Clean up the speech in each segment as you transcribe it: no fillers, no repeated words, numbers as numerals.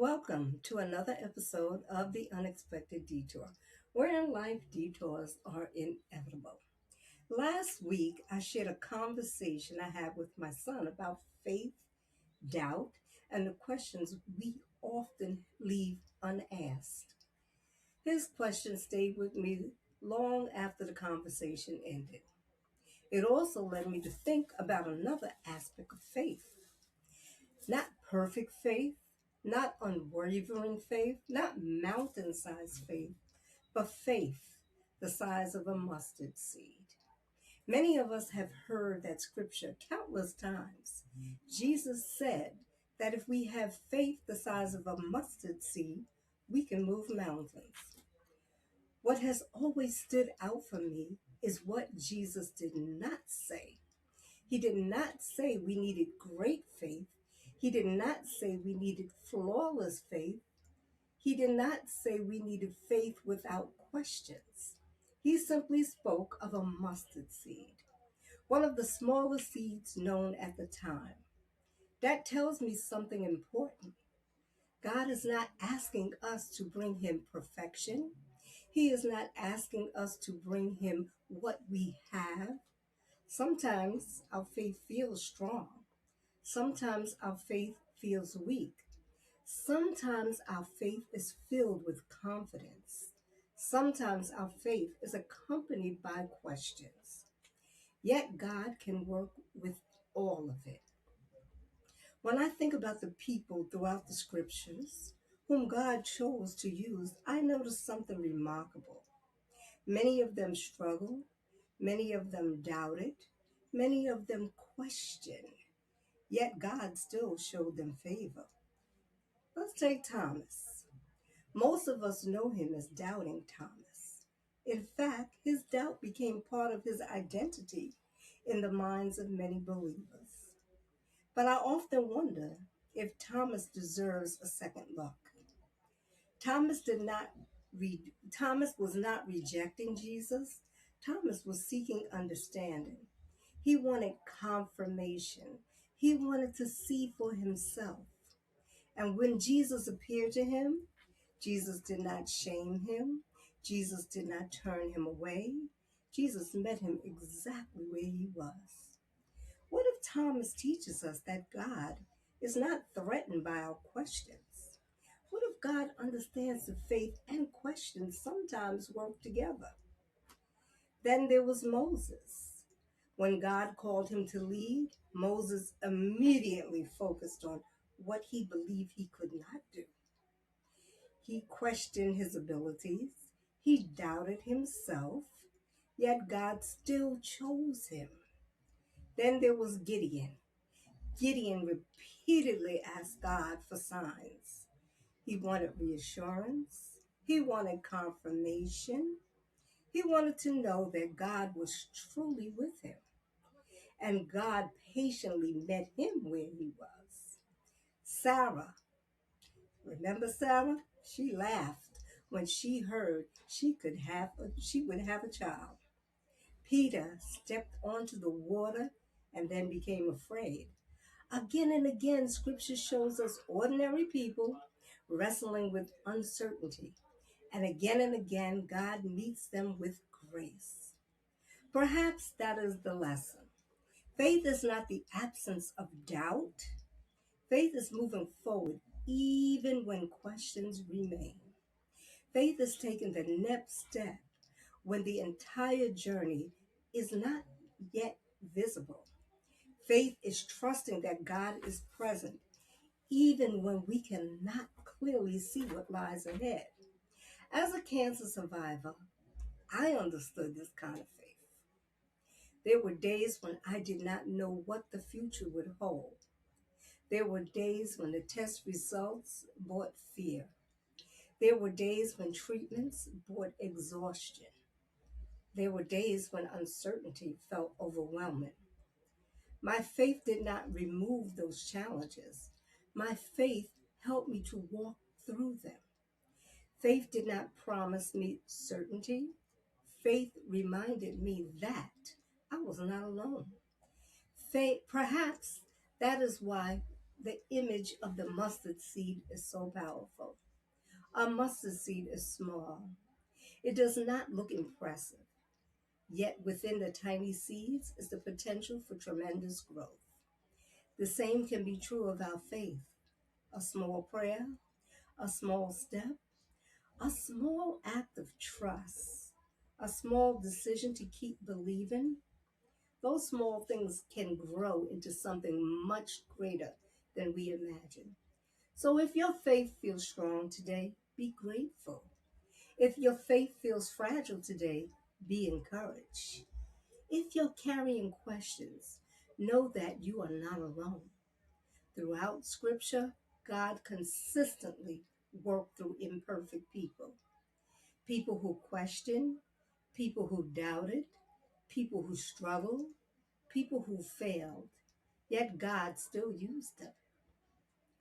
Welcome to another episode of the Unexpected Detour, wherein life detours are inevitable. Last week, I shared a conversation I had with my son about faith, doubt, and the questions we often leave unasked. His question stayed with me long after the conversation ended. It also led me to think about another aspect of faith. Not perfect faith, not unwavering faith, not mountain sized faith, but faith the size of a mustard seed. Many of us have heard that scripture countless times. Jesus said that if we have faith the size of a mustard seed, we can move mountains. What has always stood out for me is what Jesus did not say. He did not say we needed great faith. He did not say we needed flawless faith. He did not say we needed faith without questions. He simply spoke of a mustard seed, one of the smallest seeds known at the time. That tells me something important. God is not asking us to bring him perfection. He is not asking us to bring him what we have. Sometimes our faith feels strong. Sometimes our faith feels weak. Sometimes our faith is filled with confidence. Sometimes our faith is accompanied by questions. Yet God can work with all of it. When I think about the people throughout the scriptures whom God chose to use, I notice something remarkable. Many of them struggled, many of them doubted, many of them questioned, yet God still showed them favor. Let's take Thomas. Most of us know him as Doubting Thomas. In fact, his doubt became part of his identity in the minds of many believers. But I often wonder if Thomas deserves a second look. Thomas did not Thomas was not rejecting Jesus. Thomas was seeking understanding. He wanted confirmation. He wanted to see for himself. And when Jesus appeared to him, Jesus did not shame him. Jesus did not turn him away. Jesus met him exactly where he was. What if Thomas teaches us that God is not threatened by our questions? What if God understands that faith and questions sometimes work together? Then there was Moses. When God called him to lead, Moses immediately focused on what he believed he could not do. He questioned his abilities. He doubted himself, yet God still chose him. Then there was Gideon. Gideon repeatedly asked God for signs. He wanted reassurance. He wanted confirmation. He wanted to know that God was truly with him. And God patiently met him where he was. Sarah, remember Sarah? She laughed when she heard she would have a child. Peter stepped onto the water and then became afraid. Again and again, scripture shows us ordinary people wrestling with uncertainty. And again, God meets them with grace. Perhaps that is the lesson. Faith is not the absence of doubt. Faith is moving forward even when questions remain. Faith is taking the next step when the entire journey is not yet visible. Faith is trusting that God is present even when we cannot clearly see what lies ahead. As a cancer survivor, I understood this kind of faith. There were days when I did not know what the future would hold. There were days when the test results brought fear. There were days when treatments brought exhaustion. There were days when uncertainty felt overwhelming. My faith did not remove those challenges. My faith helped me to walk through them. Faith did not promise me certainty. Faith reminded me that I was not alone. Faith, perhaps that is why the image of the mustard seed is so powerful. A mustard seed is small. It does not look impressive, yet within the tiny seeds is the potential for tremendous growth. The same can be true of our faith. A small prayer, a small step, a small act of trust, a small decision to keep believing. Those small things can grow into something much greater than we imagine. So if your faith feels strong today, be grateful. If your faith feels fragile today, be encouraged. If you're carrying questions, know that you are not alone. Throughout Scripture, God consistently worked through imperfect people. People who questioned, people who doubted, people who struggled, people who failed. Yet God still used them.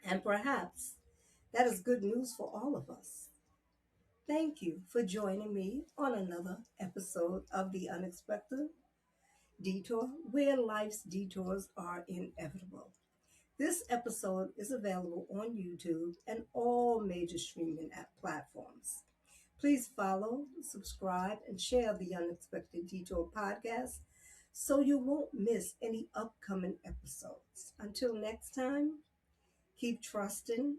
And perhaps that is good news for all of us. Thank you for joining me on another episode of The Unexpected Detour, where life's detours are inevitable. This episode is available on YouTube and all major streaming app platforms. Please follow, subscribe, and share the Unexpected Detour podcast so you won't miss any upcoming episodes. Until next time, keep trusting,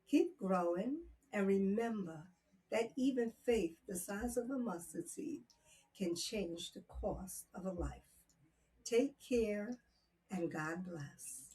keep growing, and remember that even faith the size of a mustard seed can change the course of a life. Take care and God bless.